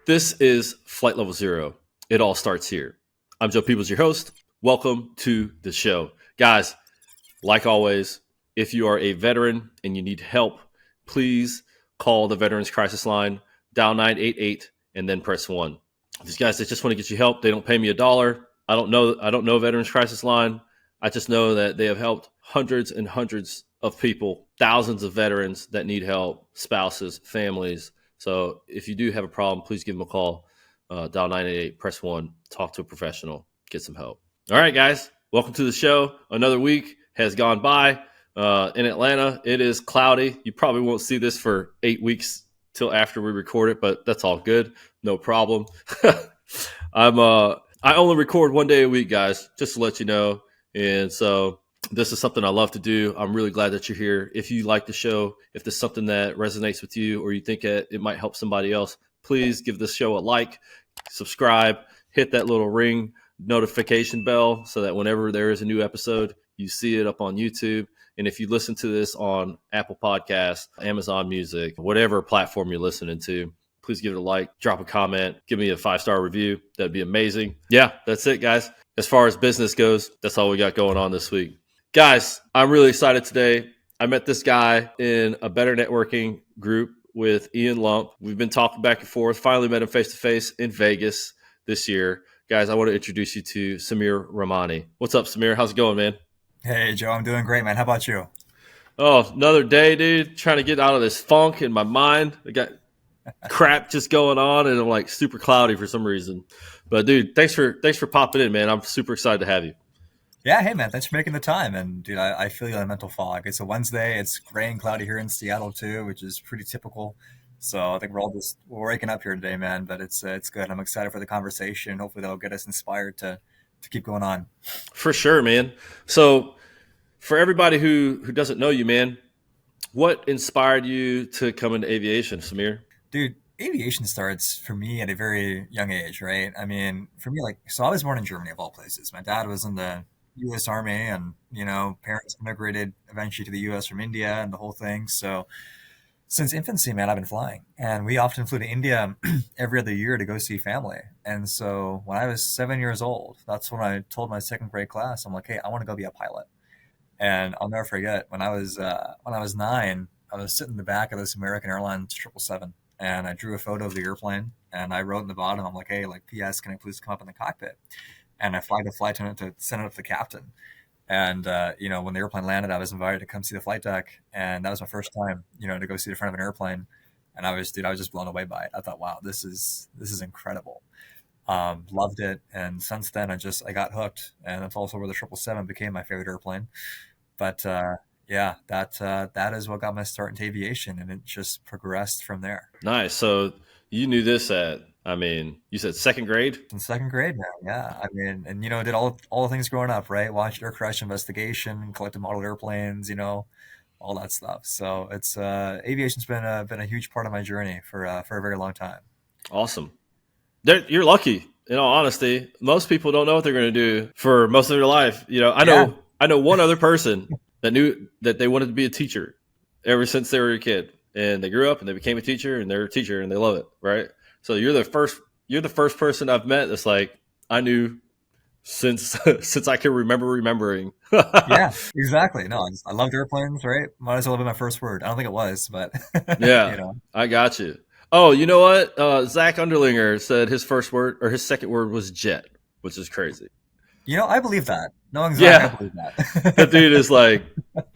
This is Flight Level Zero. It all starts here. I'm Joe Peebles, your host. Welcome to the show. Guys, like always, if you are a veteran and you need help, please call the Veterans Crisis Line, dial 988, and then press 1. These guys, they just want to get you help. They don't pay me $1. I don't know Veterans Crisis Line. I just know that they have helped hundreds and hundreds of people, thousands of veterans that need help, spouses, families. So if you do have a problem, please give them a call. Dial 988, press 1, talk to a professional, get some help. All right, guys, welcome to the show. Another week has gone by. In Atlanta, it is cloudy. You probably won't see this for 8 weeks till after we record it, but that's all good. No problem. I only record 1 day a week, guys, just to let you know. And so this is something I love to do. I'm really glad that you're here. If you like the show, if there's something that resonates with you or you think it might help somebody else, please give this show a like, subscribe, hit that little ring notification bell so that whenever there is a new episode, you see it up on YouTube. And if you listen to this on Apple Podcasts, Amazon Music, whatever platform you're listening to, please give it a like, drop a comment, give me a 5-star review. That'd be amazing. Yeah, that's it, guys. As far as business goes, that's all we got going on this week. Guys, I'm really excited today. I met this guy in a Better Networking group with Ian Lump. We've been talking back and forth. Finally met him face-to-face in Vegas this year. Guys, I want to introduce you to Sameer Romani. What's up, Sameer? How's it going, man? Hey, Joe, I'm doing great, man. How about you? Oh, another day, dude. Trying to get out of this funk in my mind. I got crap just going on, and I'm like super cloudy for some reason. But dude, thanks for popping in, man. I'm super excited to have you. Yeah, hey, man. Thanks for making the time. And, dude, I feel you on mental fog. It's a Wednesday. It's gray and cloudy here in Seattle, too, which is pretty typical. So I think we're waking up here today, man. But it's good. I'm excited for the conversation. Hopefully that'll get us inspired to keep going on. For sure, man. So for everybody who doesn't know you, man, what inspired you to come into aviation, Sameer? Dude, aviation starts for me at a very young age, right? I mean, for me, so I was born in Germany of all places. My dad was in the U.S. Army, and parents immigrated eventually to the U.S. from India and the whole thing. So since infancy, man, I've been flying, and we often flew to India every other year to go see family. And so when I was 7 years old, that's when I told my second grade class, I'm like, hey, I want to go be a pilot. And I'll never forget when I was 9, I was sitting in the back of this American Airlines 777. And I drew a photo of the airplane, and I wrote in the bottom, I'm like, hey, P.S., can I please come up in the cockpit? And I flagged the flight attendant to send it up to the captain. And, when the airplane landed, I was invited to come see the flight deck. And that was my first time, to go see the front of an airplane. And I was just blown away by it. I thought, wow, this is incredible. Loved it. And since then, I got hooked. And that's also where the 777 became my favorite airplane. But, yeah, that is what got my start into aviation, and it just progressed from there. Nice. So you knew this you said second grade? In second grade now, yeah. I mean, and did all the things growing up, right? Watched air crash investigation, collected model airplanes, all that stuff. So it's aviation's been a huge part of my journey for a very long time. Awesome. You're lucky. In all honesty, most people don't know what they're going to do for most of their life. I know one other person that knew that they wanted to be a teacher ever since they were a kid, and they grew up and they became a teacher, and they're a teacher and they love it. Right. So you're the first person I've met that's like, I knew since I can remember remembering. Yeah, exactly. No, I loved airplanes, right? Might as well have been my first word. I don't think it was, but yeah, I got you. Oh, you know what? Zach Underlinger said his first word or his second word was jet, which is crazy. I believe that. No anxiety, Yeah. I believe that. That dude is like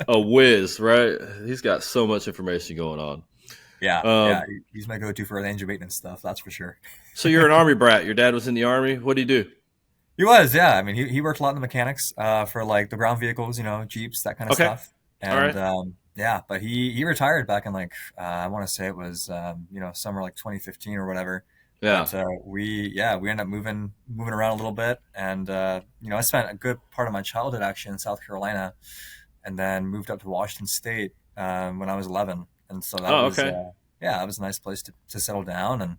a whiz, right? He's got so much information going on. Yeah, he's my go-to for the engine maintenance stuff, that's for sure. So you're an Army brat. Your dad was in the Army. What did he do? He was, yeah. I mean, he worked a lot in the mechanics for like the ground vehicles, Jeeps, that kind of Okay. stuff. All right. And yeah, but he retired back in I want to say it was summer 2015 or whatever. Yeah. But we ended up moving around a little bit, and I spent a good part of my childhood actually in South Carolina, and then moved up to Washington State when I was 11, and so that was okay. that was a nice place to settle down. And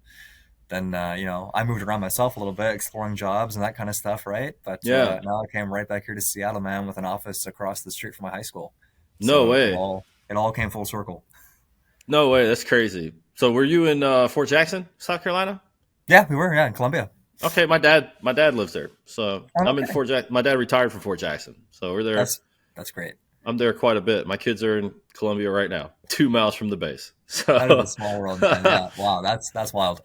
then I moved around myself a little bit, exploring jobs and that kind of stuff, right? But Yeah. now I came right back here to Seattle, man, with an office across the street from my high school. No So way. it all came full circle. No way. That's crazy. So were you in Fort Jackson, South Carolina? Yeah, we were. Yeah, in Columbia. Okay, my dad lives there, so Oh, I'm in okay. Fort Jack. My dad retired from Fort Jackson, so we're there. That's that's great. I'm there quite a bit. My kids are in Columbia right now, 2 miles from the base. That is a So small world, man. Yeah. Wow. That's wild.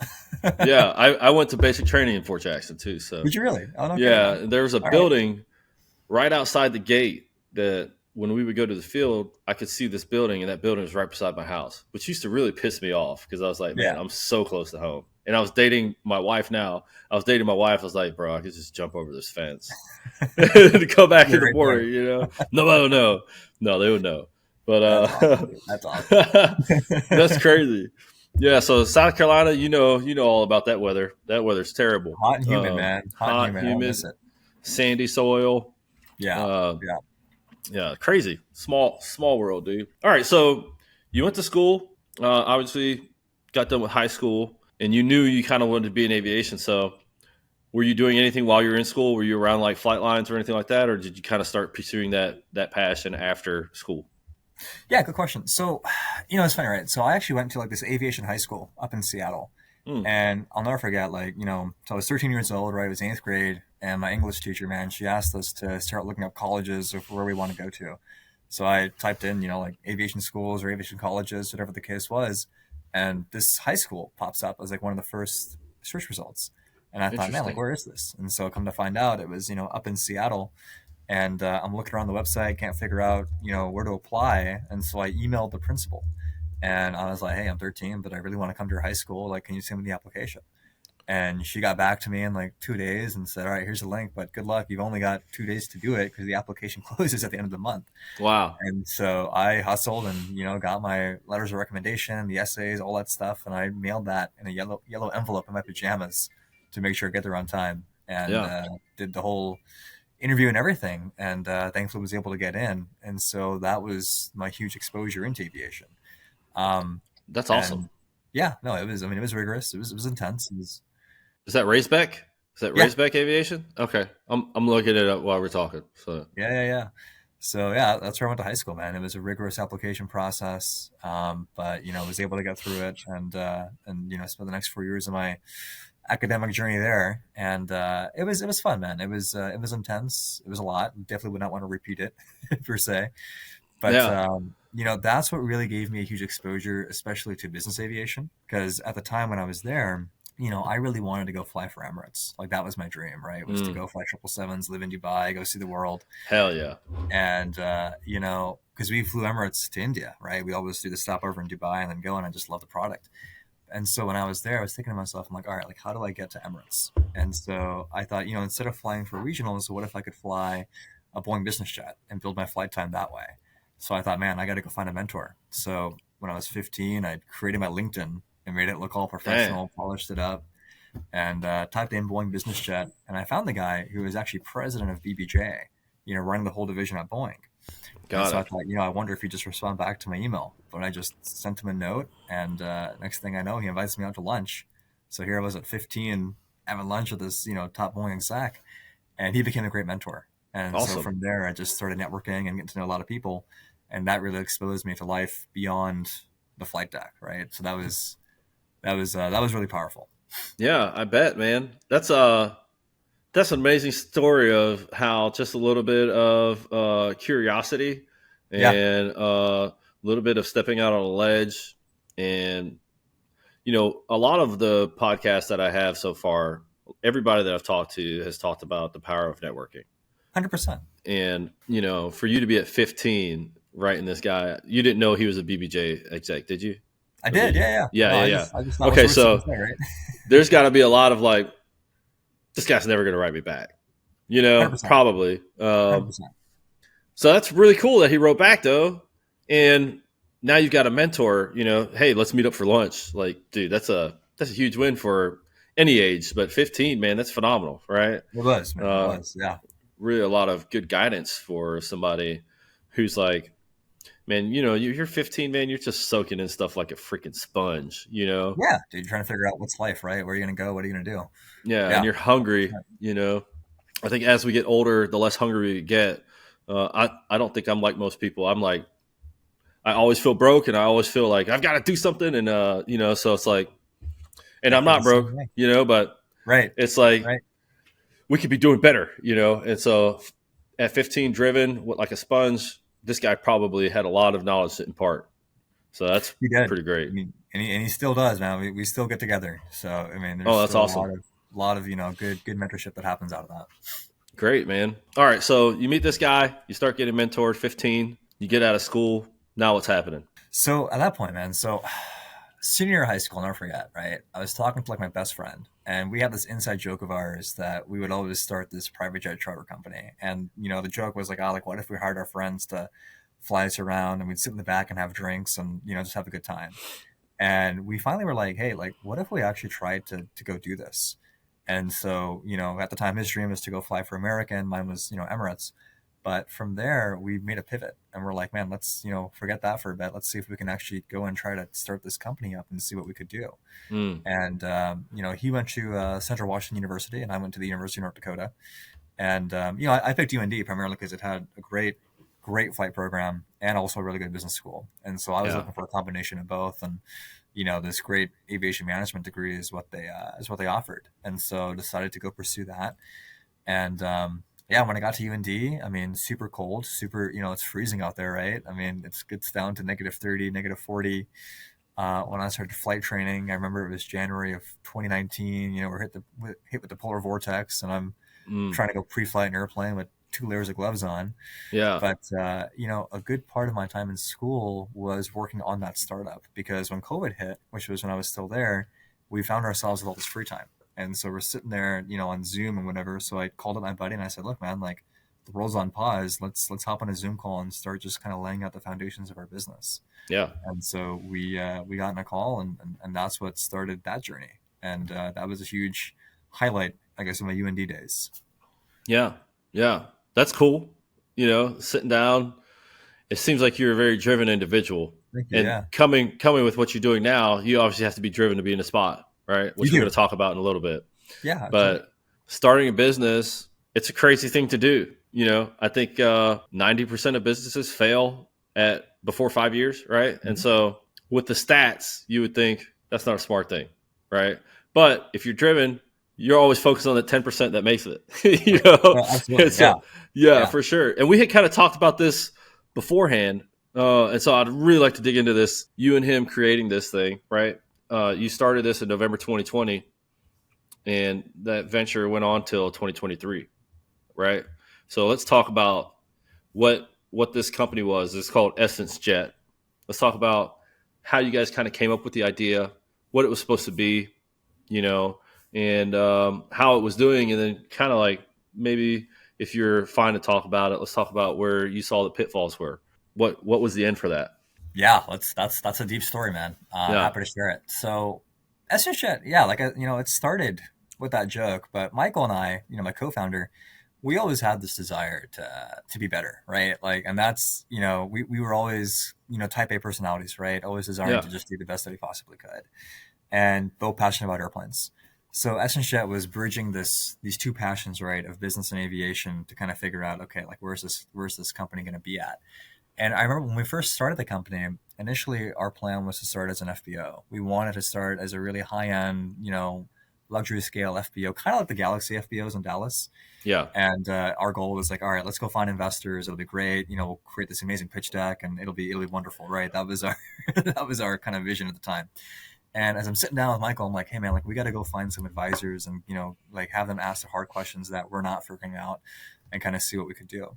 yeah, I went to basic training in Fort Jackson too. So Did you really? Oh, no kidding, man. yeah, there was a All right. building right outside the gate that when we would go to the field, I could see this building, and that building was right beside my house, which used to really piss me off because I was like, man, Yeah. I'm so close to home. And I was dating my wife now. I was dating my wife. I was like, bro, I could just jump over this fence to go back to You're the right border, there. No, no, no, they would know. But That's awesome, dude. That's awesome. that's crazy. Yeah, so South Carolina, you know all about that weather. That weather's terrible. Hot and humid, man. Hot and Hot, humid. I don't miss humid, it. sandy soil. Yeah. Uh, Yeah. yeah, crazy. Small world, dude. All right, so you went to school. Obviously, got done with high school, and you knew you kind of wanted to be in aviation. So, were you doing anything while you were in school? Were you around like flight lines or anything like that, or did you kind of start pursuing that passion after school? Yeah, good question. So, it's funny, right? So I actually went to like this aviation high school up in Seattle. Mm, And I'll never forget, like, so I was 13 years old, right? It was eighth grade. And my English teacher, man, she asked us to start looking up colleges of where we want to go to. So I typed in, like aviation schools or aviation colleges, whatever the case was. And this high school pops up as like one of the first search results. And I thought, man, like, interesting. where is this? And so come to find out, it was, up in Seattle. And I'm looking around the website, can't figure out, where to apply. And so I emailed the principal. And I was like, hey, I'm 13, but I really want to come to your high school. Like, can you send me the application? And she got back to me in like 2 days and said, all right, here's the link, but good luck. You've only got 2 days to do it because the application closes at the end of the month. Wow. And so I hustled and, got my letters of recommendation, the essays, all that stuff. And I mailed that in a yellow envelope in my pajamas to make sure I get there on time, and Yeah, did the whole interview and everything. And thankfully was able to get in. And so that was my huge exposure into aviation. Um, that's awesome. and yeah, no, it was, I mean, it was rigorous. It was intense. It was, Is that raceback? Is that yeah, raceback aviation? Okay, I'm looking it up while we're talking. So yeah. So yeah, that's where I went to high school, man. It was a rigorous application process. But was able to get through it, and spent the next 4 years of my academic journey there. And it was fun, man. It was intense. It was a lot. Definitely would not want to repeat it per se. But yeah, that's what really gave me a huge exposure, especially to business aviation. Because at the time when I was there, I really wanted to go fly for Emirates. Like that was my dream, right? Was to mm, go fly 777s, live in Dubai, go see the world. hell yeah, And because we flew Emirates to India, right? We always do the stopover in Dubai and then go, and I just love the product. And so when I was there, I was thinking to myself, I'm like, all right, like how do I get to Emirates? And so I thought, instead of flying for regionals, what if I could fly a Boeing business jet and build my flight time that way? So I thought, man, I got to go find a mentor. So when I was 15, I created my LinkedIn and made it look all damn, professional, polished it up, and typed in Boeing business jet. And I found the guy who was actually president of BBJ, running the whole division at Boeing. And got so I it. thought, I wonder if he'd just respond back to my email. But I just sent him a note, and next thing I know, he invites me out to lunch. So here I was at 15 having lunch with this, top Boeing exec, and he became a great mentor. And so Awesome. from there, I just started networking and getting to know a lot of people, and that really exposed me to life beyond the flight deck, right? So that was really powerful. Yeah, I bet, man. That's an amazing story of how just a little bit of curiosity Yeah, and a little bit of stepping out on a ledge. And, a lot of the podcasts that I have so far, everybody that I've talked to has talked about the power of networking. 100%. And, for you to be at 15, writing this guy, you didn't know he was a BBJ exec, did you? I Or did did, you? yeah, yeah. Yeah, No, yeah, I yeah. just I just thought it was Okay, worth something so to say, right? there's got to be a lot of like, this guy's never going to write me back, 100%. probably. 100%. So that's really cool that he wrote back though. And now you've got a mentor, hey, let's meet up for lunch. Like, dude, that's a huge win for any age, but 15, man, that's phenomenal, right? It was, man. It Uh, was. Yeah. really a lot of good guidance for somebody who's like, man, you're 15, man, you're just soaking in stuff like a freaking sponge. Yeah, dude, you're trying to figure out what's life, right? Where are you gonna go? What are you gonna do? Yeah, and Yeah, you're hungry. 100%. I think as we get older, the less hungry we get. I don't think I'm like most people. I'm like I always feel broke, and I always feel like I've got to do something, and so it's like And I I'm feel not the same broke, way. but Right. it's like Right. we could be doing better, And so at 15, driven like a sponge, this guy probably had a lot of knowledge to impart. So that's He did. pretty great. I mean, and he still does, man. We still get together. So I mean, there's Oh, that's still awesome. a lot of good mentorship that happens out of that. Great, man. All right. So you meet this guy, you start getting mentored, 15, you get out of school. Now what's happening? So at that point, man, so senior year of high school, I'll never forget, right? I was talking to like my best friend, and we had this inside joke of ours that we would always start this private jet charter company. And the joke was like, oh, like what if we hired our friends to fly us around and we'd sit in the back and have drinks and just have a good time. And we finally were like, hey, like what if we actually tried to go do this? And so, at the time his dream was to go fly for American, mine was, Emirates. But from there, we made a pivot and we're like, man, let's, forget that for a bit. Let's see if we can actually go and try to start this company up and see what we could do. Mm, And, he went to Central Washington University and I went to the University of North Dakota. And, I picked UND primarily because it had a great flight program and also a really good business school. And so I was yeah. looking for a combination of both. And, this great aviation management degree is what they offered. And so decided to go pursue that. And, yeah, when I got to UND, I mean, super cold, super, it's freezing out there, right? I mean, it gets down to -30, -40. When I started flight training, I remember it was January of 2019. We're hit with the polar vortex, and I'm Mm, trying to go pre-flight an airplane with 2 layers of gloves on. yeah. But a good part of my time in school was working on that startup because when COVID hit, which was when I was still there, we found ourselves with all this free time. And so we're sitting there, on Zoom and whatever. So I called up my buddy and I said, "Look, man, like the world's on pause. Let's hop on a Zoom call and start just kind of laying out the foundations of our business." Yeah. And so we got in a call, and that's what started that journey. And that was a huge highlight, I guess, of my UND days. Yeah. Yeah. That's cool. Sitting down. It seems like you're a very driven individual. Thank you. And Yeah, coming with what you're doing now, you obviously have to be driven to be in the spot, right? you Which we're going do. to talk about in a little bit. Yeah, absolutely. But starting a business, it's a crazy thing to do. I think 90% of businesses fail at before 5 years, right? And Mhm. so with the stats, you would think that's not a smart thing, right? But if you're driven, you're always focused on the 10% that makes it, Oh, absolutely. And Yeah, so, yeah, yeah. for sure. And we had kind of talked about this beforehand. And so I'd really like to dig into this. You and him creating this thing, right? You started this in November 2020, and that venture went on till 2023, right? So let's talk about what this company was. It's called EssenceJet. Let's talk about how you guys kind of came up with the idea, what it was supposed to be, you know, and how it was doing, and then kind of like maybe if you're fine to talk about it, let's talk about where you saw the pitfalls were. What was the end for that? Yeah, that's a deep story, man. Yeah, Happy to share it. So, SSJet, yeah, like it started with that joke, but Michael and I, my co-founder, we always had this desire to be better, right? Like, and that's we were always Type A personalities, right? Always desiring yeah, to just do the best that we possibly could, and both passionate about airplanes. So EssenceJet was bridging these two passions, right, of business and aviation to kind of figure out, okay, like where's this company going to be at? And I remember when we first started the company, initially our plan was to start as an FBO. We wanted to start as a really high end, luxury scale FBO, kind of like the Galaxy FBOs in Dallas. yeah, And our goal was like, all right, let's go find investors. It'll be great. We'll create this amazing pitch deck, and it'll be wonderful, right? That was our that was our kind of vision at the time. And as I'm sitting down with Michael, I'm like, hey man, like we got to go find some advisors and like have them ask the hard questions that we're not figuring out, and kind of see what we could do.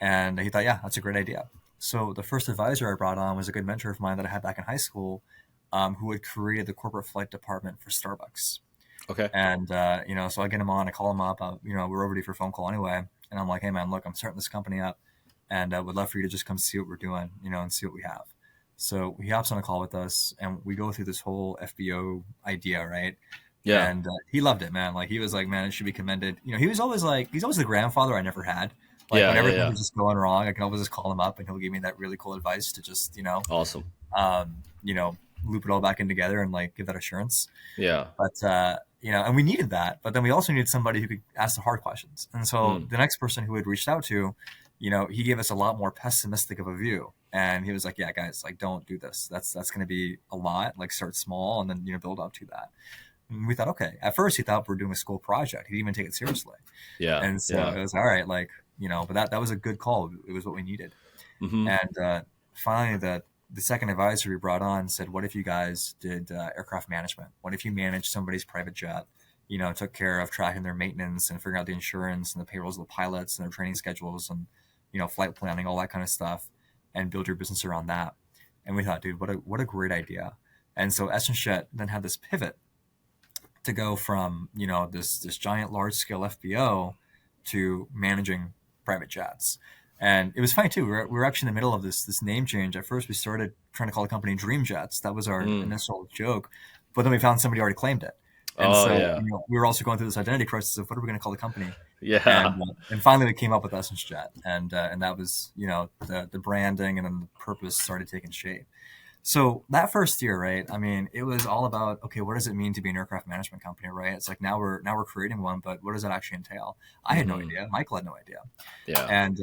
And he thought, yeah, that's a great idea. So the first advisor I brought on was a good mentor of mine that I had back in high school, who had created the corporate flight department for Starbucks. okay, And so I get him on, I call him up. We're over for a phone call anyway, and I'm like, hey man, look, I'm starting this company up, and I would love for you to just come see what we're doing, and see what we have. So he hops on a call with us, and we go through this whole FBO idea, right? yeah, And he loved it, man. Like he was like, man, it should be commended. He was always like, he's always the grandfather I never had. Like yeah, when yeah, everything yeah. was just going wrong, I can always just call him up and he'll give me that really cool advice to just, Awesome. um, you know, loop it all back in together and like give that assurance. Yeah. But and we needed that. But then we also needed somebody who could ask the hard questions. And so Mm, the next person who had reached out to, he gave us a lot more pessimistic of a view. And he was like, yeah, guys, like don't do this. That's going to be a lot. Like start small and then build up to that. And we thought, okay. At first, he thought we were doing a school project. He didn't even take it seriously. Yeah. And so Yeah. it was all right, like, but that was a good call. It was what we needed. Hmm. And finally, the second advisor we brought on said, what if you guys did aircraft management? What if you managed somebody's private jet, took care of tracking their maintenance and figuring out the insurance and the payrolls of the pilots and their training schedules and, flight planning, all that kind of stuff, and build your business around that. And we thought, dude, what a great idea. And so EssenceJet then had this pivot to go from, this giant large scale FBO to managing private jets. And it was funny too. We were actually in the middle of this name change. At first, we started trying to call the company Dream Jets. That was our Mm. initial joke. But then we found somebody already claimed it. And Oh so yeah. we were also going through this identity crisis of what are we going to call the company? Yeah. And finally we came up with EssenceJet, and that was the branding, and then the purpose started taking shape. So that first year, right? I mean, it was all about, okay, what does it mean to be an aircraft management company, right? It's like now we're creating one, but what does that actually entail? I had no Hmm. idea. Michael had no idea. Yeah. And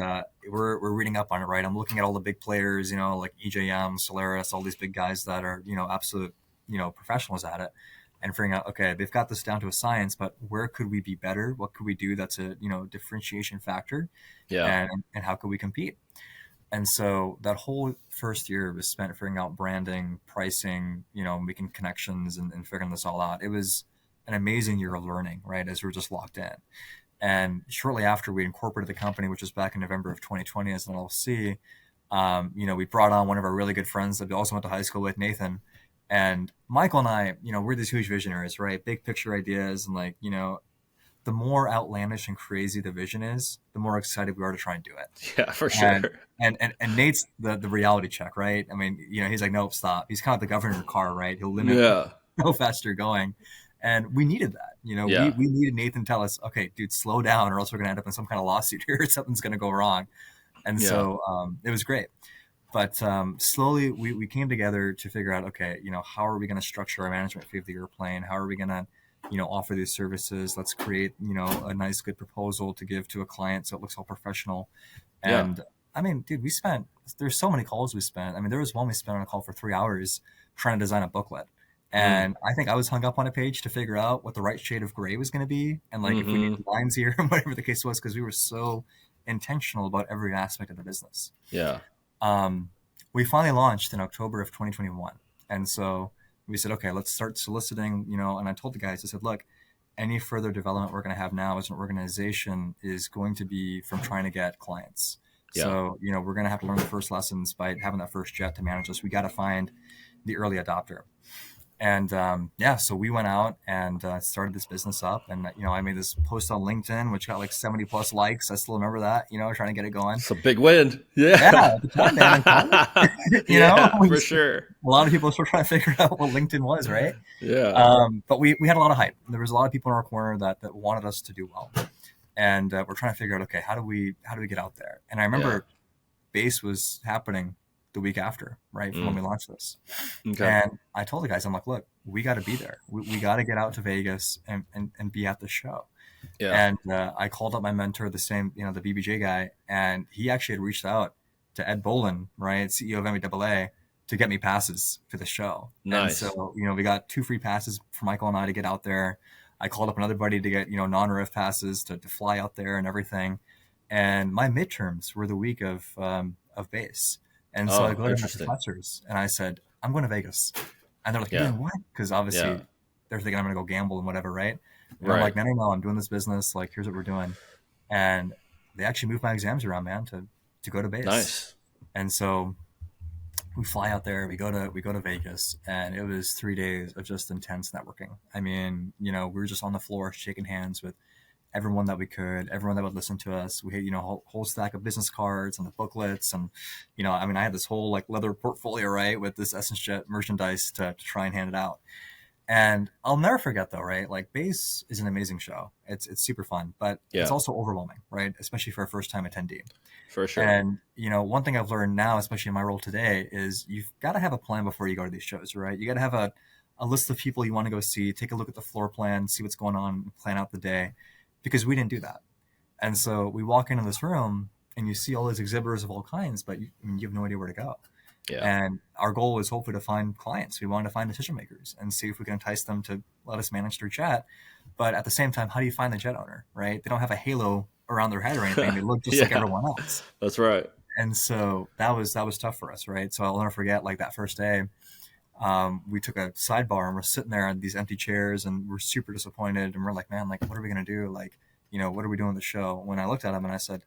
we're reading up on it, right? I'm looking at all the big players, like EJM, Solaris, all these big guys that are, absolute, professionals at it, and figuring out, okay, they've got this down to a science, but where could we be better? What could we do that's a, differentiation factor, Yeah. and how could we compete? And so that whole first year was spent figuring out branding, pricing, making connections, and figuring this all out. It was an amazing year of learning, right? As we were just locked in. And shortly after we incorporated the company, which was back in November of 2020 as an LLC, we brought on one of our really good friends that we also went to high school with, Nathan. And Michael and I, we're these huge visionaries, right? Big picture ideas. And like, the more outlandish and crazy the vision is, the more excited we are to try and do it. Yeah, for And sure. and Nate's the reality check, right? I mean, he's like, nope, stop. He's kind of the governor of your car, right? He'll limit Yeah. how fast you're going. And we needed that. We Yeah. we needed Nathan to tell us, okay, dude, slow down, or else we're gonna end up in some kind of lawsuit here. Something's gonna go wrong. And Yeah. so it was great. But slowly we came together to figure out, okay, how are we going to structure our management fee of the airplane? How are we going to, offer these services? Let's create, a nice, good proposal to give to a client so it looks all professional. Yeah. And I mean, dude, there's so many calls we spent. I mean, there was one we spent on a call for 3 hours trying to design a booklet. Mm. And I think I was hung up on a page to figure out what the right shade of gray was going to be. And like, if we Hmm. needed lines here, whatever the case was, because we were so intentional about every aspect of the business. Yeah. Um, we finally launched in October of 2021. And so we said, okay, let's start soliciting, and I told the guys, I said, look, any further development we're going to have now as an organization is going to be from trying to get clients. Yeah. So, we're going to have to learn the first lessons by having that first jet to manage us. We got to find the early adopter. And so we went out and started this business up. And, I made this post on LinkedIn, which got like 70 plus likes. I still remember that, trying to get it going. It's a big win. Yeah, Yeah. at the time, man, in college, Yeah, we for sure. a lot of people were trying to figure out what LinkedIn was, right? Yeah. But we had a lot of hype. There was a lot of people in our corner that wanted us to do well, and we're trying to figure out, okay, how do we get out there? And I Yeah. remember base was happening the week after, right, from when we launched this. Okay. And I told the guys, I'm like, look, we got to be there. We got to get out to Vegas and be at the show. Yeah. And I called up my mentor, the same, the BBJ guy, and he actually had reached out to Ed Bolin, right, CEO of MEAA, to get me passes for the show. Nice. And so, we got 2 free passes for Michael and I to get out there. I called up another buddy to get, non-RF passes to fly out there and everything. And my midterms were the week of base. And so I go to my interesting. professors and I said, I'm going to Vegas. And they're like, Yeah. you're doing what? Because obviously Yeah. they're thinking I'm going to go gamble and whatever, right? And I'm Right. like, no, I'm doing this business. Like, here's what we're doing. And they actually moved my exams around, man, to go to base. Nice. And so we fly out there, we go to Vegas, and it was 3 days of just intense networking. I mean, we were just on the floor shaking hands with everyone that we could, everyone that would listen to us. We had, a whole stack of business cards and the booklets. And, I mean, I had this whole like leather portfolio, right, with this EssenceJet merchandise to try and hand it out. And I'll never forget though, right? Like base is an amazing show. It's super fun, but it's also overwhelming, right? Especially for a first time attendee. For sure. And, one thing I've learned now, especially in my role today, is you've got to have a plan before you go to these shows, right? You got to have a list of people you want to go see, take a look at the floor plan, see what's going on, plan out the day, because we didn't do that. And so we walk into this room and you see all these exhibitors of all kinds, but you have no idea where to go. Yeah. And our goal was hopefully to find clients. We wanted to find decision makers and see if we can entice them to let us manage their jet. But at the same time, how do you find the jet owner, right? They don't have a halo around their head or anything. They look just like Yeah. everyone else. That's right. And so that was tough for us, right? So I'll never forget, like, that first day, we took a sidebar and we're sitting there on these empty chairs and we're super disappointed. And we're like, man, like, what are we going to do? Like, what are we doing with the show? When I looked at him and I said,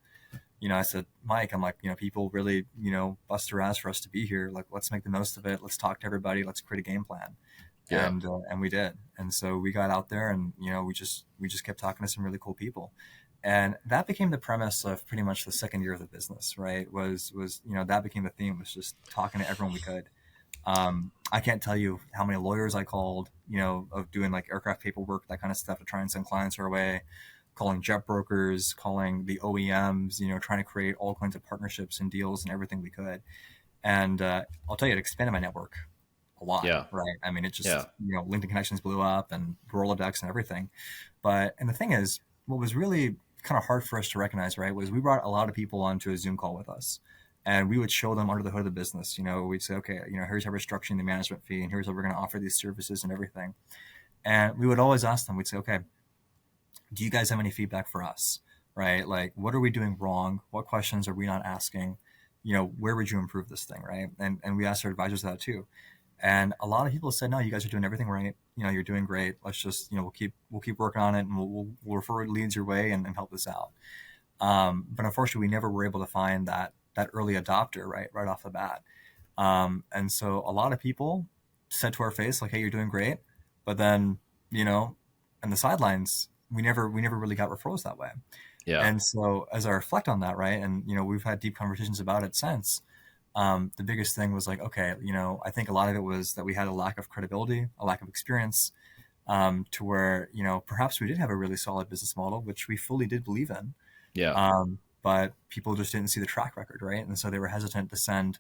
Mike, I'm like, people really, bust their ass for us to be here. Like, let's make the most of it. Let's talk to everybody. Let's create a game plan. Yeah. And we did. And so we got out there and, we just kept talking to some really cool people. And that became the premise of pretty much the second year of the business, right? Was, that became the theme, was just talking to everyone we could. I can't tell you how many lawyers I called, of doing like aircraft paperwork, that kind of stuff, to try and send clients our way, calling jet brokers, calling the OEMs, trying to create all kinds of partnerships and deals and everything we could. And I'll tell you, it expanded my network a lot, Yeah. right? I mean, it Yeah. just, LinkedIn connections blew up and Rolodex and everything. And the thing is, what was really kind of hard for us to recognize, right, was we brought a lot of people onto a Zoom call with us. And we would show them under the hood of the business. We'd say, okay, here's how we're structuring the management fee, and here's how we're going to offer these services and everything. And we would always ask them, we'd say, okay, do you guys have any feedback for us, right? Like, what are we doing wrong? What questions are we not asking? Where would you improve this thing, right? And we asked our advisors that too. And a lot of people said, no, you guys are doing everything right. You're doing great. Let's just, we'll keep working on it, and we'll refer leads your way and help this out. But unfortunately, we never were able to find that early adopter, right off the bat. And so a lot of people said to our face, like, hey, you're doing great. But then, in the sidelines, we never really got referrals that way. Yeah. And so as I reflect on that, right, and, we've had deep conversations about it since, the biggest thing was like, okay, I think a lot of it was that we had a lack of credibility, a lack of experience, to where, perhaps we did have a really solid business model, which we fully did believe in. Yeah. But people just didn't see the track record, right? And so they were hesitant to send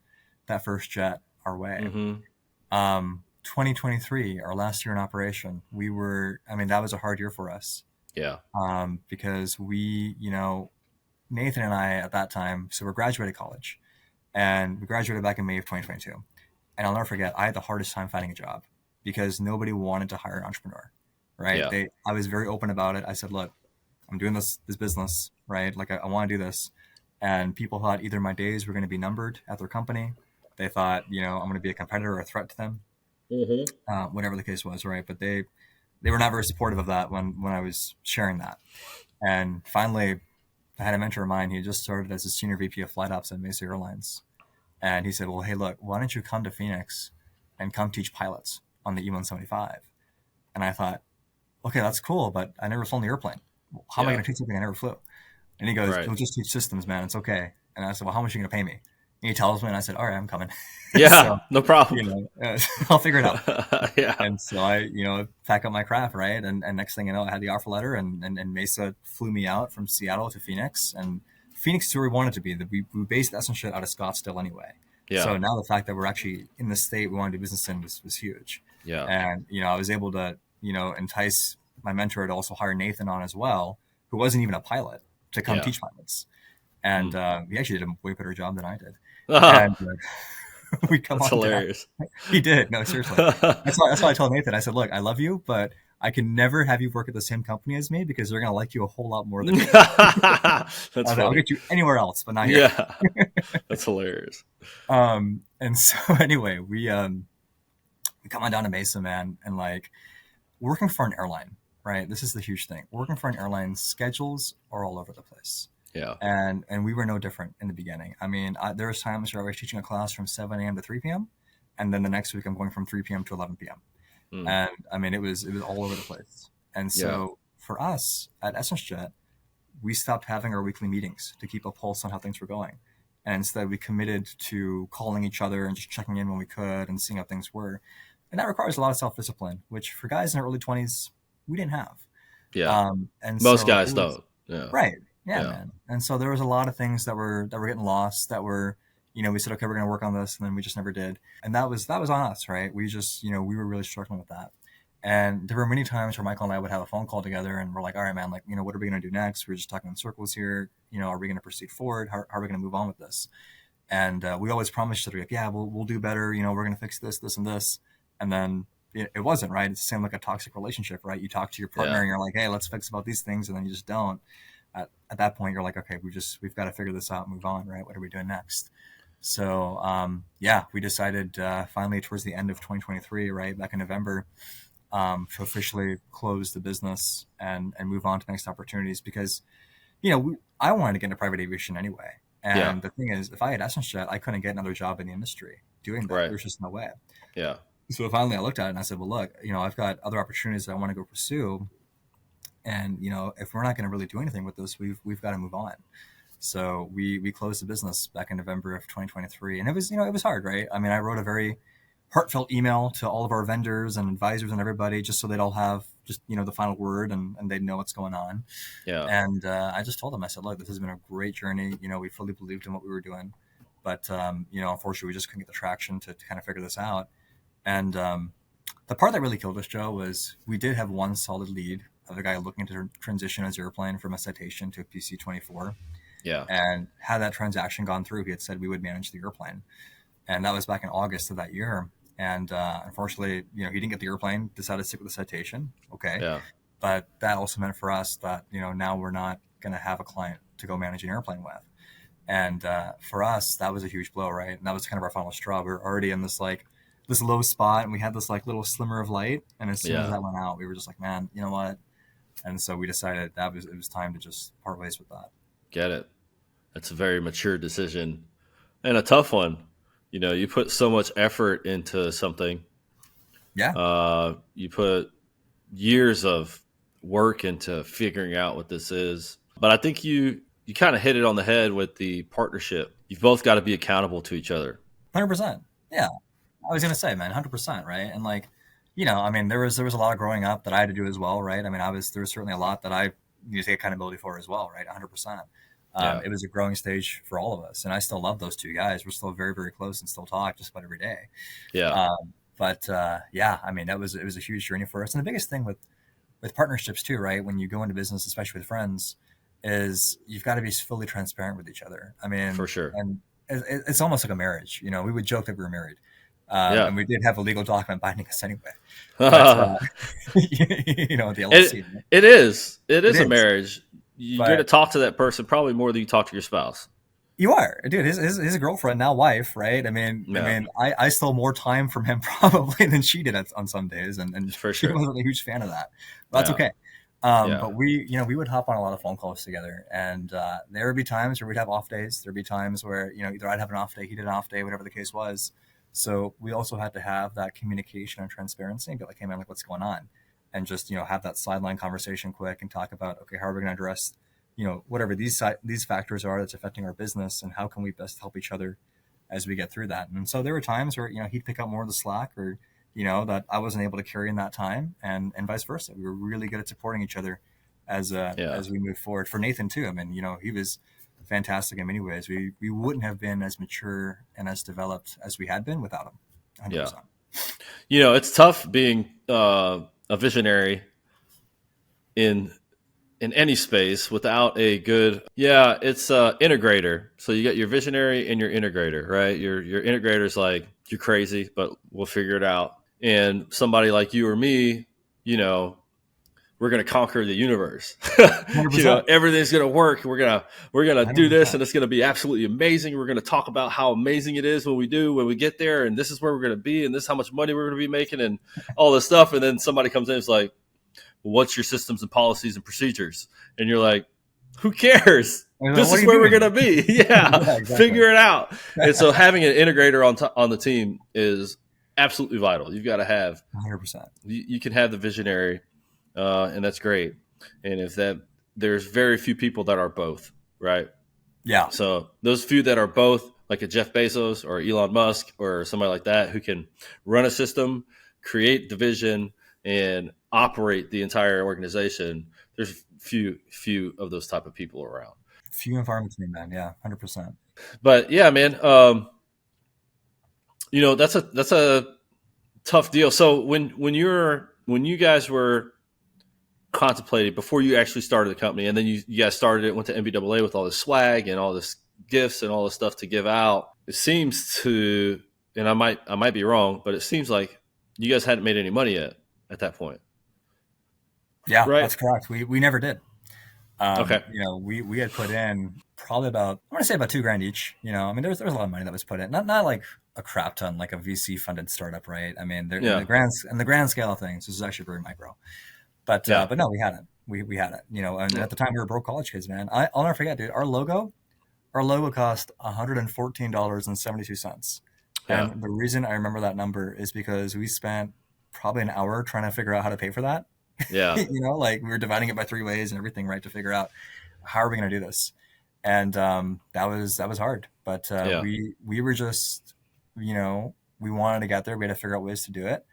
that first jet our way. Mm-hmm. 2023, our last year in operation, that was a hard year for us. Yeah. Because we, Nathan and I at that time, so we're graduated college, and we graduated back in May of 2022. And I'll never forget, I had the hardest time finding a job because nobody wanted to hire an entrepreneur, right? Yeah. I was very open about it. I said, look, I'm doing this business, right? Like, I want to do this. And people thought either my days were going to be numbered at their company. They thought, I'm going to be a competitor or a threat to them, whatever the case was, right? But they were not very supportive of that when I was sharing that. And finally, I had a mentor of mine. He just started as a senior VP of flight ops at Mesa Airlines. And he said, well, hey, look, why don't you come to Phoenix and come teach pilots on the E-175? And I thought, okay, that's cool, but I never flown the airplane. How am I going to teach something I never flew? And he goes, Right. you'll just teach systems, man. It's okay. And I said, well, how much are you going to pay me? And he tells me, and I said, all right, I'm coming. Yeah. So, no problem. I'll figure it out. Yeah. And so I, pack up my crap, right? And next thing you know, I had the offer letter, and Mesa flew me out from Seattle to Phoenix. And Phoenix is where we wanted to be. We based EssenceJet out of Scottsdale anyway. Yeah. So now the fact that we're actually in the state we want to do business in was huge. Yeah. And, I was able to, entice my mentor to also hire Nathan on as well, who wasn't even a pilot, to come teach pilots. And he actually did a way better job than I did. And we come That's on hilarious. He did. No, seriously. That's why I told Nathan, I said, look, I love you, but I can never have you work at the same company as me because they're going to like you a whole lot more than me. That's funny. I'll get you anywhere else, but not here. Yeah. That's hilarious. And so anyway, we come on down to Mesa, man, and like, working for an airline, right? This is the huge thing. Working for an airline, schedules are all over the place. Yeah. And we were no different in the beginning. I mean, there was times where I was teaching a class from 7 a.m. to 3 p.m. And then the next week I'm going from 3 p.m. to 11 p.m. And I mean, it was all over the place. And so for us at EssenceJet, we stopped having our weekly meetings to keep a pulse on how things were going. And instead we committed to calling each other and just checking in when we could and seeing how things were. And that requires a lot of self-discipline, which for guys in their early 20s, we didn't have. Yeah. And most so guys don't. Yeah. Right. Yeah, man. And so there was a lot of things that were getting lost, that were, we said, okay, we're going to work on this. And then we just never did. And that was on us, right? We just, we were really struggling with that. And there were many times where Michael and I would have a phone call together and we're like, all right, man, like, what are we going to do next? We're just talking in circles here. Are we going to proceed forward? How are we going to move on with this? And we always promised each other, like, yeah, we'll do better. We're going to fix this, this, and this. And then it wasn't, right. It's the same like a toxic relationship, right? You talk to your partner Yeah. and you're like, hey, let's fix about these things. And then you just don't. At that point, you're like, okay, we've got to figure this out and move on, right? What are we doing next? So, yeah, we decided finally towards the end of 2023, right, back in November, to officially close the business and move on to next opportunities because, I wanted to get into private aviation anyway. Yeah. And the thing is, if I had EssenceJet, I couldn't get another job in the industry doing that. Right. There's just no way. Yeah. So finally I looked at it and I said, well, look, I've got other opportunities that I want to go pursue. And, if we're not going to really do anything with this, we've got to move on. So we closed the business back in November of 2023. And it was, it was hard, right? I mean, I wrote a very heartfelt email to all of our vendors and advisors and everybody, just so they'd all have just, the final word and they'd know what's going on. Yeah. And I just told them, I said, look, this has been a great journey. We fully believed in what we were doing. But, unfortunately, we just couldn't get the traction to kind of figure this out. And the part that really killed us, Joe, was we did have one solid lead of a guy looking to transition his airplane from a Citation to a PC-24. Yeah. And had that transaction gone through, he had said we would manage the airplane. And that was back in August of that year. And unfortunately, he didn't get the airplane, decided to stick with the Citation. Okay. Yeah. But that also meant for us that, now we're not going to have a client to go manage an airplane with. And for us, that was a huge blow, right? And that was kind of our final straw. We were already in this low spot and we had this little slimmer of light. And as soon as that went out, we were just like, man, you know what? And so we decided it was time to just part ways with that. Get it. That's a very mature decision and a tough one. You put so much effort into something. Yeah. You put years of work into figuring out what this is. But I think you kind of hit it on the head with the partnership. You've both got to be accountable to each other. 100%. Yeah. I was going to say, man, 100%. Right. And there was a lot of growing up that I had to do as well. Right. I mean, there was certainly a lot that I need to take accountability for as well. Right. 100%. It was a growing stage for all of us. And I still love those two guys. We're still very, very close and still talk just about every day. Yeah. It was a huge journey for us. And the biggest thing with partnerships too, right? When you go into business, especially with friends, is you've got to be fully transparent with each other. I mean, For sure. And it's almost like a marriage. We would joke that we were married. And we did have a legal document binding us anyway. But, the LLC. It is a marriage. You get to talk to that person probably more than you talk to your spouse. You are, dude. His girlfriend, now wife, right? I stole more time from him probably than she did on some days, and For she sure. wasn't a huge fan of that. But that's okay. But we would hop on a lot of phone calls together, and there would be times where we'd have off days. There'd be times where either I'd have an off day, he did an off day, whatever the case was. So we also had to have that communication and transparency and be like, hey man, what's going on? And just, have that sideline conversation quick and talk about, okay, how are we going to address, whatever these factors are that's affecting our business, and how can we best help each other as we get through that? And so there were times where, he'd pick up more of the slack, or, that I wasn't able to carry in that time, and vice versa. We were really good at supporting each other as we move forward. For Nathan too, I mean, he was fantastic in many ways. We wouldn't have been as mature and as developed as we had been without him. 100%. Yeah. It's tough being a visionary in any space without a good, it's integrator. So you got your visionary and your integrator, right? Your integrator's like, you're crazy, but we'll figure it out. And somebody like you or me, we're going to conquer the universe. Everything's going to work. We're going to do this, and it's going to be absolutely amazing. We're going to talk about how amazing it is when we get there, and this is where we're going to be, and this is how much money we're going to be making, and all this stuff. And then somebody comes in and is like, well, what's your systems and policies and procedures? And you're like, who cares? This is where we're going to be. Exactly. Figure it out. And so having an integrator on the team is absolutely vital. You've got to have 100%. You can have the visionary, and that's great. And there's very few people that are both, right? Yeah. So those few that are both, like a Jeff Bezos or Elon Musk or somebody like that, who can run a system, create the vision, and operate the entire organization, there's few of those type of people around. Few and far between, man. Yeah, 100%. But yeah, man, that's a tough deal. So when you guys were contemplating before you actually started the company, and then you guys started it, went to NBAA with all this swag and all this gifts and all this stuff to give out, it seems to, and I might be wrong, but it seems like you guys hadn't made any money yet at that point, Yeah, right? that's correct. We never did. Okay. We had put in probably about, I want to say about 2 grand each. I mean, there was a lot of money that was put in, not like a crap ton, like a VC funded startup, right? I mean, there, Yeah. in the grand scale of things, this is actually very micro. But Yeah. but no, we had it. We had it. And Yeah. at the time we were broke college kids, man. I'll never forget, dude. Our logo cost $114.72. Yeah. And the reason I remember that number is because we spent probably an hour trying to figure out how to pay for that. Yeah. Like we were dividing it by 3 ways and everything, right, to figure out how are we going to do this. And that was hard. But Yeah. we were just, we wanted to get there. We had to figure out ways to do it.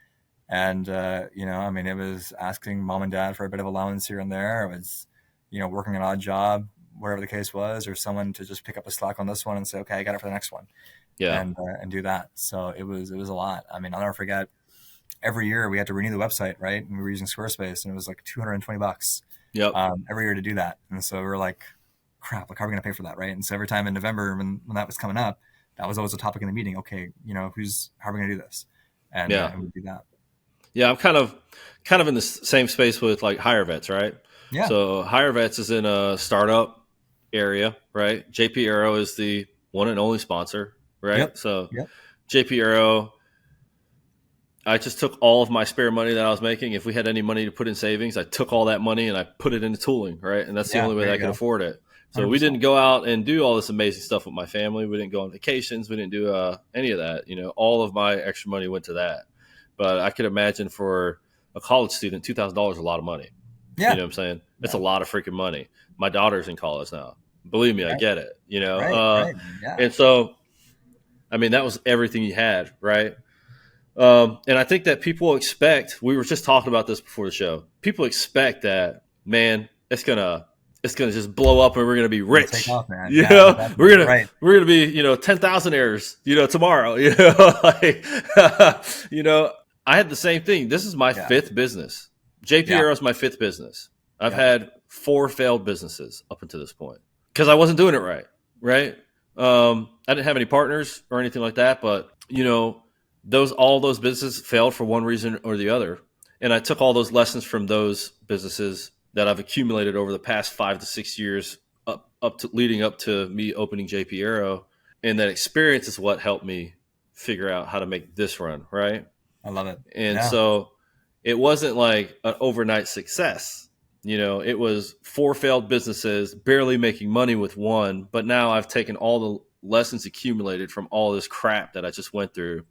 And I mean, it was asking mom and dad for a bit of allowance here and there. It was, working an odd job, whatever the case was, or someone to just pick up the slack on this one and say, okay, I got it for the next one, Yeah. and do that. So it was a lot. I mean, I'll never forget. Every year we had to renew the website, right? And we were using Squarespace, and it was like $220 Yep. every year to do that. And so we were like, crap, like how are we going to pay for that, right? And so every time in November when that was coming up, that was always a topic in the meeting. Okay, how are we going to do this? Yeah. And we do that. Yeah. I'm kind of in the same space with like Hire Vets, right? Yeah. So Hire Vets is in a startup area, right? JP Aero is the one and only sponsor, right? Yep. So Yep. JP Aero, I just took all of my spare money that I was making. If we had any money to put in savings, I took all that money and I put it into tooling, right? And that's the Yeah. only way There that I you could go. afford it. So we 100%. didn't go out and do all this amazing stuff with my family. We didn't go on vacations. We didn't do any of that. All of my extra money went to that. But I could imagine for a college student, $2,000 is a lot of money. You Yeah. know what I'm saying? It's a Yeah. lot of freaking money. My daughter's in college now. Believe me, I Right. get it. Right. Right. Yeah. And so, I mean, that was everything you had, right? And I think that people expect. We were just talking about this before the show. People expect that, man, it's gonna just blow up and we're gonna be Gonna take rich. off, man. Yeah. Exactly. We're gonna Right. we're gonna be 10,000 errors tomorrow. Like I had the same thing. This is my Yeah. fifth business. JP Yeah. Aero is my fifth business. I've Yeah. had 4 failed businesses up until this point because I wasn't doing it right. Right. I didn't have any partners or anything like that, but all those businesses failed for one reason or the other. And I took all those lessons from those businesses that I've accumulated over the past 5 to 6 years up to leading up to me opening JP Aero. And that experience is what helped me figure out how to make this run, right? I love it. And Yeah. so it wasn't like an overnight success. It was 4 failed businesses, barely making money with one. But now I've taken all the lessons accumulated from all this crap that I just went through.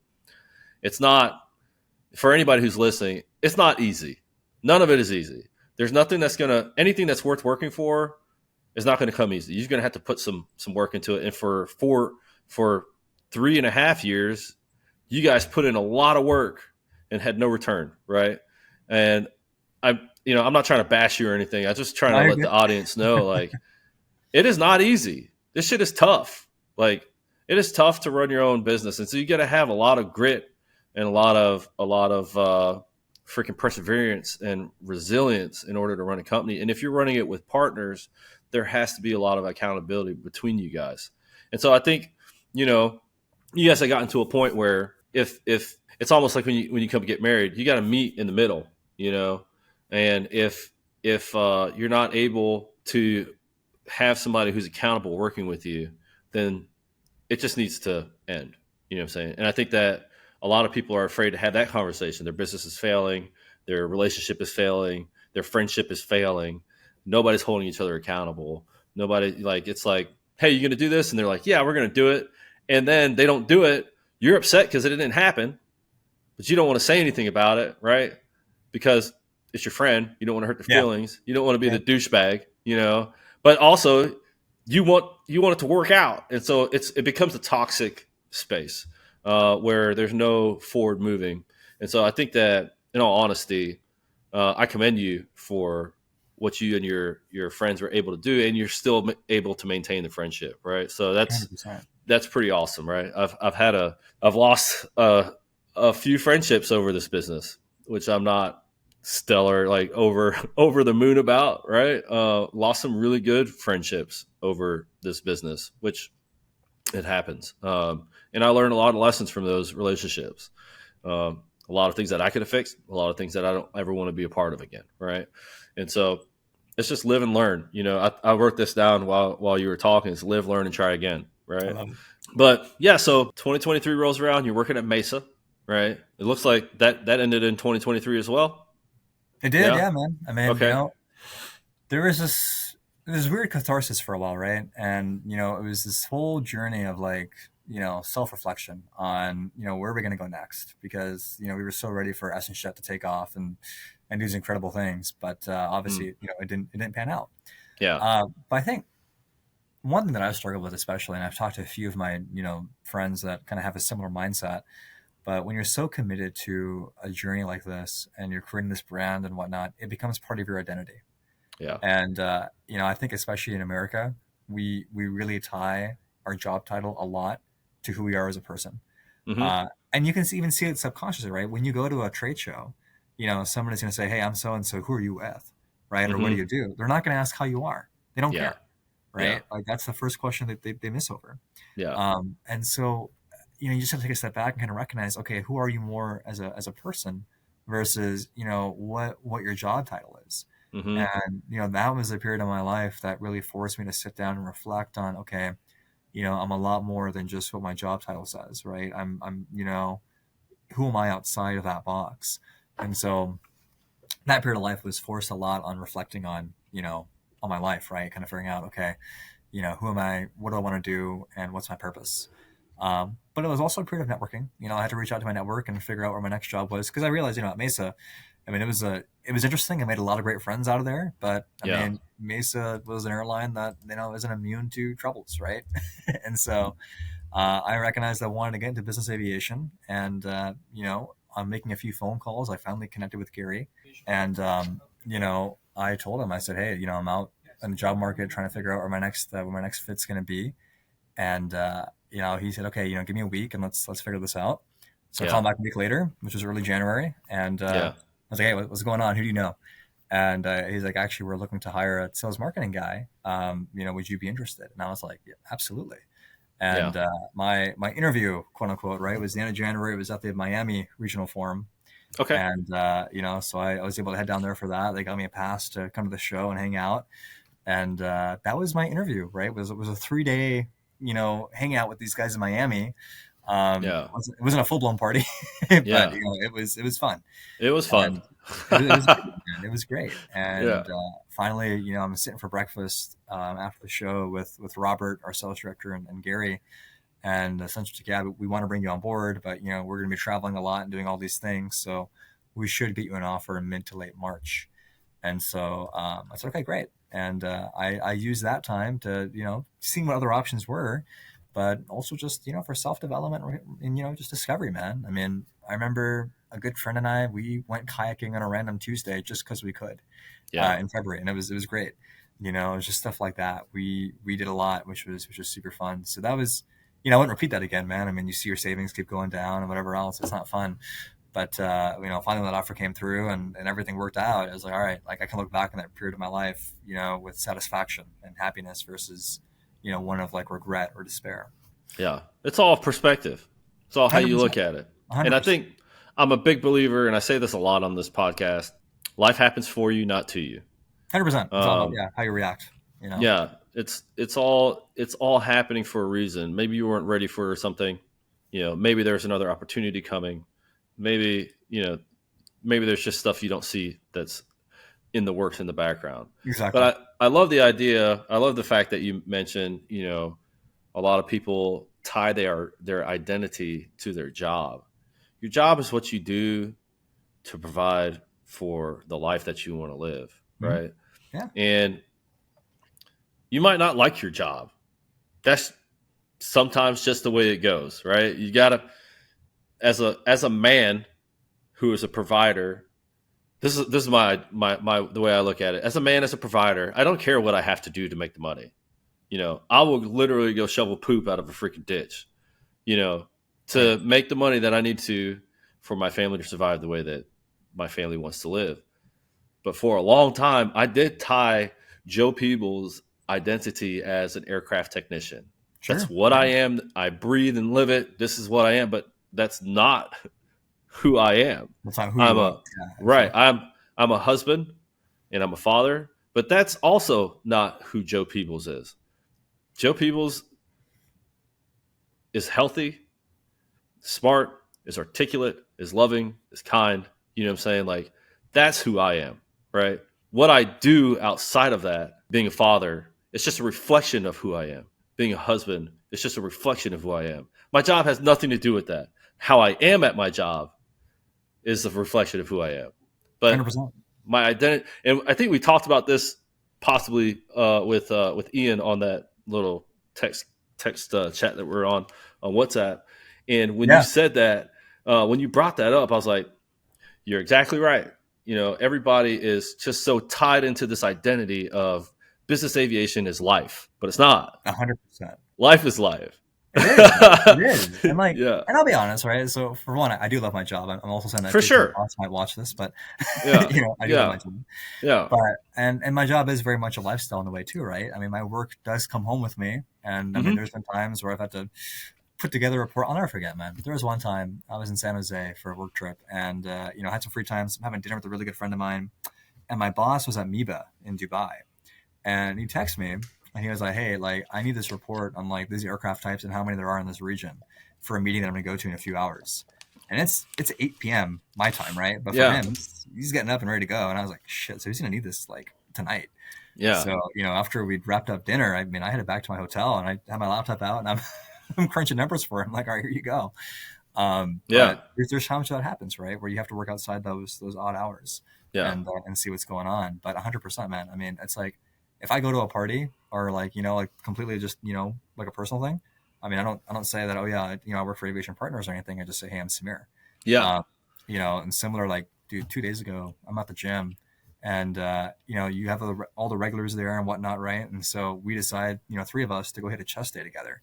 It's not, for anybody who's listening, it's not easy. None of it is easy. There's nothing anything that's worth working for is not going to come easy. You're going to have to put some work into it. And for 3.5 years, you guys put in a lot of work and had no return, right? And I'm not trying to bash you or anything. I'm just trying No, to you're let the good. audience know, like, it is not easy. This shit is tough. Like, it is tough to run your own business. And so you got to have a lot of grit and a lot of freaking perseverance and resilience in order to run a company. And if you're running it with partners, there has to be a lot of accountability between you guys. And so I think, you guys have gotten to a point where if it's almost like when you come to get married, you got to meet in the middle, and if you're not able to have somebody who's accountable working with you, then it just needs to end. You know what I'm saying? And I think that a lot of people are afraid to have that conversation. Their business is failing, their relationship is failing, their friendship is failing. Nobody's holding each other accountable. Nobody, like, it's like, hey, you gonna do this? And they're like, yeah, we're gonna do it. And then they don't do it. You're upset because it didn't happen, but you don't want to say anything about it, right? Because it's your friend. You don't want to hurt their Yeah. feelings. You don't want to be Yeah. the douchebag, But also, you want it to work out, and so it becomes a toxic space where there's no forward moving. And so I think that, in all honesty, I commend you for what you and your friends were able to do, and you're still able to maintain the friendship, right? So 100%. that's pretty awesome, right? I've lost a few friendships over this business, which I'm not stellar, like over the moon about, right? Lost some really good friendships over this business, which It happens. And I learned a lot of lessons from those relationships. A lot of things that I could have fixed, a lot of things that I don't ever want to be a part of again. Right. And so it's just live and learn. I wrote this down while you were talking. It's live, learn, and try again. I Right. love it. But yeah, so 2023 rolls around. You're working at Mesa. Right. It looks like that ended in 2023 as well. It did, Yeah. yeah, man. I mean, Okay. there was this weird catharsis for a while, right? And it was this whole journey of like self-reflection on where are we going to go next, because we were so ready for EssenceJet to take off and do these incredible things, but Mm. obviously it didn't pan out. Yeah. But I think one thing that I've struggled with, especially, and I've talked to a few of my friends that kind of have a similar mindset, but when you're so committed to a journey like this and you're creating this brand and whatnot, it becomes part of your identity. Yeah. And I think especially in America, we really tie our job title a lot to who we are as a person. Hmm. And you can even see it subconsciously, right? When you go to a trade show, someone is going to say, "Hey, I'm so and so. Who are you with?" Right? Or what do Hmm. you do? They're not going to ask how you are. They don't Yeah. care, Yeah. right? Like that's the first question that they miss over. Yeah. And so, you just have to take a step back and kind of recognize, okay, who are you more as a person versus what your job title is. Hmm. And that was a period of my life that really forced me to sit down and reflect on, okay, I'm a lot more than just what my job title says, right? I'm who am I outside of that box? And so that period of life was forced a lot on reflecting on my life, right? Kind of figuring out, okay, who am I? What do I want to do? And what's my purpose? But it was also a period of networking. I had to reach out to my network and figure out where my next job was, because I realized, at Mesa, I mean, it was interesting. I made a lot of great friends out of there, but I Yeah. mean, Mesa was an airline that isn't immune to troubles, right? And so I recognized I wanted to get into business aviation, and I'm making a few phone calls. I finally connected with Gary, and I told him, I said, hey, I'm out in the job market trying to figure out where my next fit's going to be. And he said, okay, give me a week and let's figure this out. So I Yeah. called him back a week later, which was early January, and Yeah. I was like, hey, what's going on? Who do you know? And he's like, actually, we're looking to hire a sales marketing guy. Would you be interested? And I was like, yeah, absolutely. Yeah. And my interview, quote unquote, right, was the end of January. It was at the Miami Regional Forum, Okay. and so I was able to head down there for that. They got me a pass to come to the show and hang out, and that was my interview. Right, it was a 3 day hangout with these guys in Miami. Yeah. It wasn't a full blown party, but Yeah. it was fun, It was fun. and it was great, man. It was great. Yeah. And finally, I'm sitting for breakfast after the show with Robert, our sales director, and Gary, and essentially, yeah, we want to bring you on board, but we're going to be traveling a lot and doing all these things, so we should get you an offer in mid to late March. And so I said, okay, great. And I used that time to seeing what other options were, but also just for self development and just discovery, man. I mean, I remember a good friend and I, we went kayaking on a random Tuesday just because we could Yeah. in February, and it was great. It was just stuff like that. We did a lot, which was super fun. So that was, I wouldn't repeat that again, man. I mean, you see your savings keep going down and whatever else. It's not fun. But finally that offer came through and everything worked out. I was like, all right, like I can look back on that period of my life, with satisfaction and happiness versus, one of like regret or despair. Yeah. It's all perspective. It's all how you 100%. look at it. And I 100%. think I'm a big believer, and I say this a lot on this podcast. Life happens for you, not to you. 100%. It's all about, Um, yeah, how you react, yeah, it's all happening for a reason. Maybe you weren't ready for something. Maybe there's another opportunity coming. Maybe maybe there's just stuff you don't see that's in the works in the background. Exactly. But I love the idea. I love the fact that you mentioned a lot of people tie their identity to their job. Your job is what you do to provide for the life that you want to live, Mhm. right? Yeah. And you might not like your job. That's sometimes just the way it goes, right? You got to as a man who is a provider. This is my the way I look at it. As a man, as a provider, I don't care what I have to do to make the money. I will literally go shovel poop out of a freaking ditch, Right. to make the money that I need to for my family to survive the way that my family wants to live. But for a long time, I did tie Joe Peebles' identity as an aircraft technician. That's Sure. what Yeah. I am. I breathe and live it. This is what I am, but that's not who I am. That's not who I'm you are. a Yeah, right. exactly. I'm a husband and I'm a father, but that's also not who Joe Peebles is. Joe Peebles is healthy, smart, is articulate, is loving, is kind. You know what I'm saying? Like that's who I am, right? What I do outside of that, being a father, it's just a reflection of who I am. Being a husband, it's just a reflection of who I am. My job has nothing to do with that. How I am at my job is a reflection of who I am. But 100%. my identity, and I think we talked about this possibly with Ian on that little text chat that we're on WhatsApp. And when you Yeah. said that, when you brought that up, I was like, you're exactly right. You know, everybody is just so tied into this identity of business aviation is life, but it's not. 100%. Life is life. It is, man. It is. And like, Yeah, and I'll be honest, right? So for one, I do love my job. I'm also saying that for too because my sure. boss might watch this, but Yeah, I do love my yeah, job. yeah. But and my job is very much a lifestyle in a way too, right? I mean, my work does come home with me, and I mean, Hmm. there's been times where I've had to put together a report. I'll never forget, man. There was one time I was in San Jose for a work trip, and I had some free time. So I'm having dinner with a really good friend of mine, and my boss was at Miba in Dubai, and he texted me, and he was like, "Hey, like I need this report on like these aircraft types and how many there are in this region for a meeting that I'm going to go to in a few hours." And it's 8 p.m. my time, right? But for Yeah, him, he's getting up and ready to go, and I was like, "Shit!" So he's going to need this like tonight. yeah, So after we'd wrapped up dinner, I mean, I headed back to my hotel, and I had my laptop out, and I'm I'm crunching numbers for him. Like, all right, here you go. yeah, But there's times that happens, right, where you have to work outside those odd hours yeah, and see what's going on. But 100%, man. I mean, it's like if I go to a party or like like completely just like a personal thing. I mean, I don't say that. Oh yeah, I work for Aviation Partners or anything. I just say, hey, I'm Sameer. yeah, Um, and similar, like, dude, 2 days ago, I'm at the gym, and you have all the regulars there and whatnot, right? And so we decide, three of us to go hit a chest day together.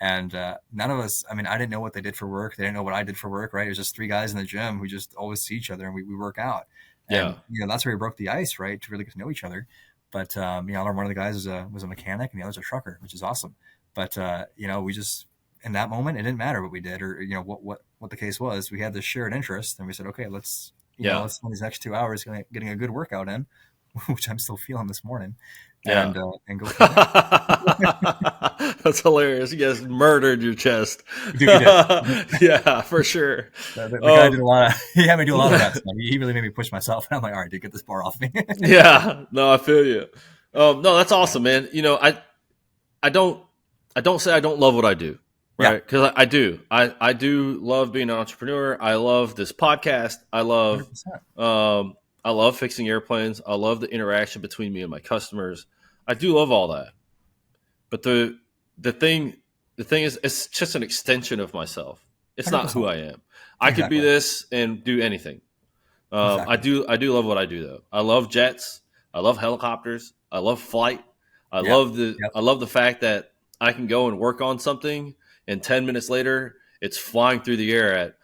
And none of us, I mean, I didn't know what they did for work. They didn't know what I did for work, right? It was just three guys in the gym who just always see each other, and we work out. yeah, And, that's where we broke the ice, right? To really get to know each other. But, I learned one of the guys was a mechanic and the other's a trucker, which is awesome. But, we just, in that moment, it didn't matter what we did or, what the case was. We had this shared interest, and we said, okay, yeah, let's spend these next 2 hours getting a good workout in, which I'm still feeling this morning, yeah. and go from there. That's hilarious. You guys murdered your chest. Dude, we did. Yeah, for sure. The guy did Um, a lot of, he had me do a lot of reps, man. He really made me push myself. And I'm like, all right, dude, get this bar off me. yeah, no, I feel you. No, that's awesome, man. I don't, I don't say I don't love what I do, Yeah, right? Because I do. I do love being an entrepreneur. I love this podcast. 100%. I love fixing airplanes. I love the interaction between me and my customers. I do love all that. But the thing the thing is, it's just an extension of myself. It's not who 100%. I am. I could be Exactly. this and do anything. I Exactly. do. I do love what I do, though. I love jets. I love helicopters. I love flight. Yep. Yep. I love the fact that I can go and work on something, and 10 minutes later, it's flying through the air at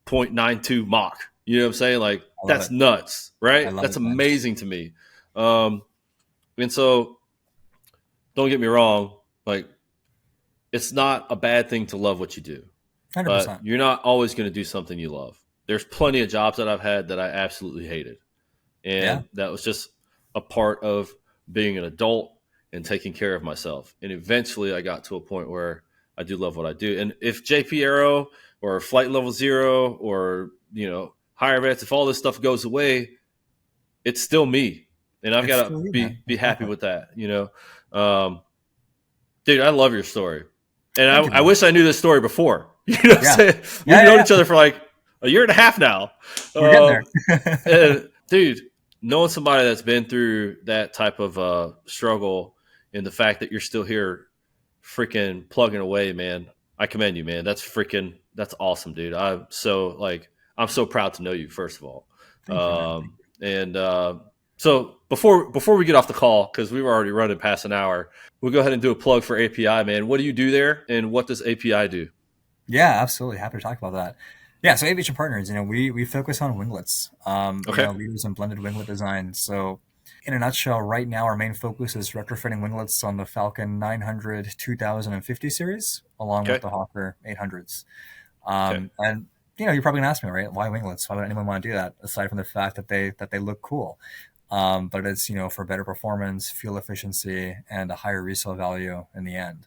0.92 Mach. You know what I'm saying? Like I love that's it. nuts, I right? love That's it, man. amazing to me. Um, and so, don't get me wrong. Like it's not a bad thing to love what you do, but 100%. you're not always going to do something you love. There's plenty of jobs that I've had that I absolutely hated. Yeah. And that was just a part of being an adult and taking care of myself. And eventually I got to a point where I do love what I do. And if JP Aero or Flight Level Zero or, higher advance, if all this stuff goes away, it's still me. And I've It's got to still you, be man. be happy Exactly. with that. Um, dude, I love your story. And Thank you, I man. wish I knew this story before. You know what I'm Yeah. saying? Yeah. We've Yeah. known Yeah. each other for like a year and a half now. We're getting Um, there. and dude, knowing somebody that's been through that type of struggle and the fact that you're still here freaking plugging away, man, I commend you, man. That's awesome, dude. I'm so proud to know you, first of all. Thank you, man. Thank And so before we get off the call, because we were already running past an hour, we'll go ahead and do a plug for API, man. What do you do there, and what does API do? Yeah, absolutely. Happy to talk about that. Yeah, so Aviation Partners, we focus on winglets, Okay. leaders in blended winglet design. So in a nutshell, right now our main focus is retrofitting winglets on the Falcon 900 2050 series, along with Okay. the Hawker 800s. Okay. And you're probably gonna ask me, right? Why winglets? Why would anyone want to do that? Aside from the fact that they look cool, but it's for better performance, fuel efficiency, and a higher resale value in the end.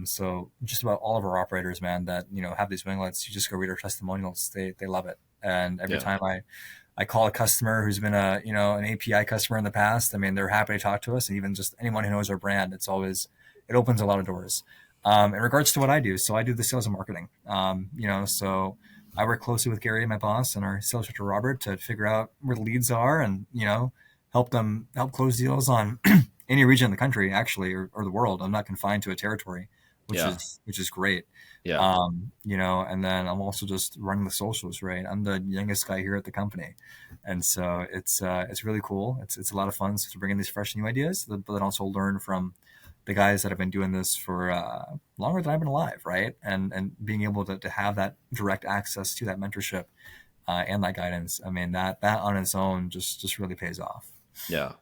So just about all of our operators, man, that have these winglets, you just go read our testimonials. They love it, and every Yeah. time I call a customer who's been an API customer in the past. I mean, they're happy to talk to us, and even just anyone who knows our brand, it opens a lot of doors. In regards to what I do, so I do the sales and marketing. So I work closely with Gary, my boss, and our sales director Robert to figure out where the leads are, and help close deals on any region in the country, actually, or the world. I'm not confined to a territory, which Yeah. is great. Yeah. And then I'm also just running the socials, right? I'm the youngest guy here at the company, and so it's really cool. It's a lot of fun to bring in these fresh new ideas, but then also learn from the guys that have been doing this for longer than I've been alive, right? And being able to have that direct access to that mentorship and that guidance. I mean, that on its own just really pays off. Yeah.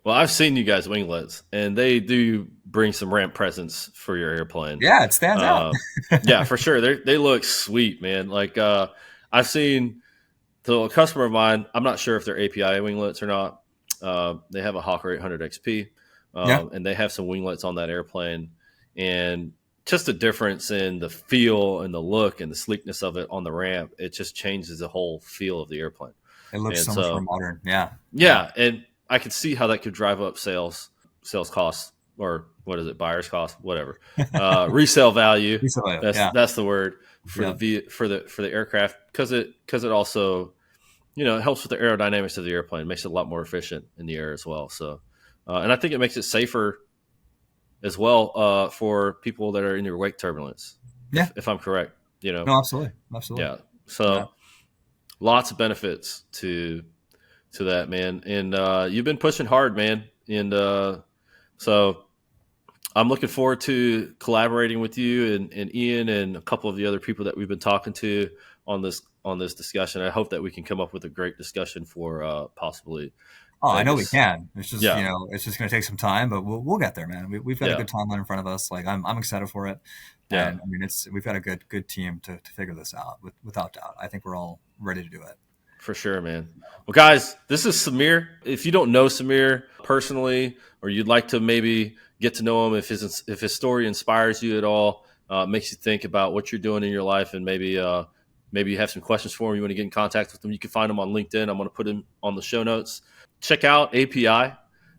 Well, I've seen you guys winglets, and they do bring some ramp presence for your airplane. Yeah, it stands out. Uh, yeah, for sure. They look sweet, man. Like I've seen so a customer of mine. I'm not sure if they're API winglets or not. They have a Hawker 800 XP, Yeah, and they have some winglets on that airplane, and just the difference in the feel and the look and the sleekness of it on the ramp. It just changes the whole feel of the airplane. it looks And so much more so modern. Yeah, yeah. yeah, and I could see how that could drive up sales costs, or what is it, buyer's cost, whatever, resale value. Resale, yeah, That's the word for yeah. for the aircraft, because it also it helps with the aerodynamics of the airplane, makes it a lot more efficient in the air as well. So, and I think it makes it safer as well for people that are in your wake turbulence, Yeah. if I'm correct. No, absolutely, absolutely. Yeah. Yeah. So lots of benefits to that, man. And you've been pushing hard, man. And so I'm looking forward to collaborating with you and Ian and a couple of the other people that we've been talking to on this discussion. I hope that we can come up with a great discussion for possibly Oh, I know we Vegas. can. It's just Yeah, it's just going to take some time, but we'll get there, man. We've got a yeah, good timeline in front of us. Like I'm excited for it, yeah, and I mean we've got a good team to figure this out without doubt. I think we're all ready to do it. for sure, man. Well, guys, this is Sameer. If you don't know Sameer personally, or you'd like to maybe get to know him, if his story inspires you at all, makes you think about what you're doing in your life, and maybe you have some questions for him, you want to get in contact with him, you can find him on LinkedIn. I'm going to put him on the show notes. Check out API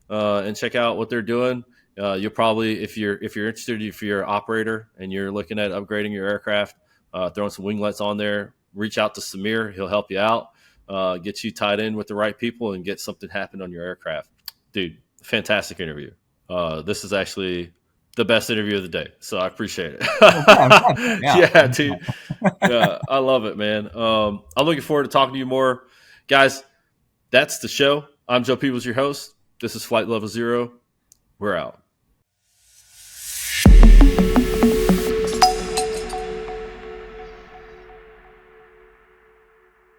and check out what they're doing. You'll probably, if you're interested, if you're an operator and you're looking at upgrading your aircraft, throwing some winglets on there, reach out to Sameer. He'll help you out, get you tied in with the right people, and get something happen on your aircraft. Dude, fantastic interview. This is actually the best interview of the day, so I appreciate Well, good. I'm glad, man. it. Yeah. Yeah, dude. Yeah, I love it, man. I'm looking forward to talking to you more, guys. That's the show. I'm Joe Peebles, your host. This is Flight Level Zero. We're out.